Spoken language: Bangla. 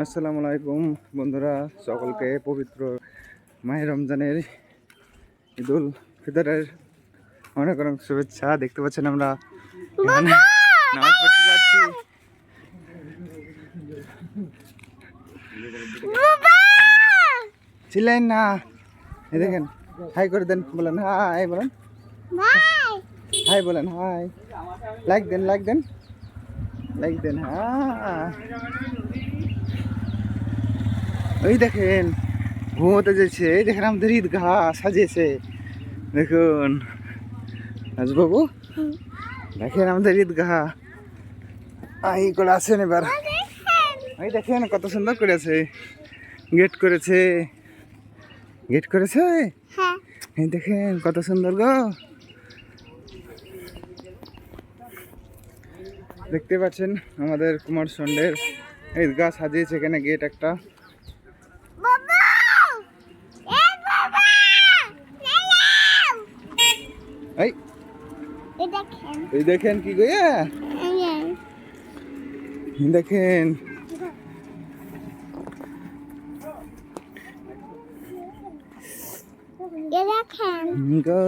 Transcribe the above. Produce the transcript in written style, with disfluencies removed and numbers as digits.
আসসালামু আলাইকুম বন্ধুরা, সকলকে পবিত্র মাহে রমজানের ঈদুল ফিতরের অনেক অনেক শুভেচ্ছা। দেখতে পাচ্ছেন আমরা এখানে নামাজ পড়তে যাচ্ছি। চিল্লেন না, এই দেখেন, হাই করে দেন, বলেন হাই, বলেন হাই, বলেন হাই, লাইক দেন, লাইক দেন, লাইক দেন। হ্যাঁ, ওই দেখেন ঘুমোতে যেছে, এই দেখেন আমাদের ঈদগাহ সাজিয়েছে। দেখুন রাজবাবু, দেখেন আমাদের ঈদগাহ এই করে আছেন। এবার এই দেখেন কত সুন্দর করেছে, গেট করেছে, গেট করেছে। এই দেখেন কত সুন্দর গো, দেখতে পাচ্ছেন আমাদের কুমার সন্ডের ঈদগাহ সাজিয়েছে। এখানে গেট একটা, এই দেখেন কি গো, দেখেন গো।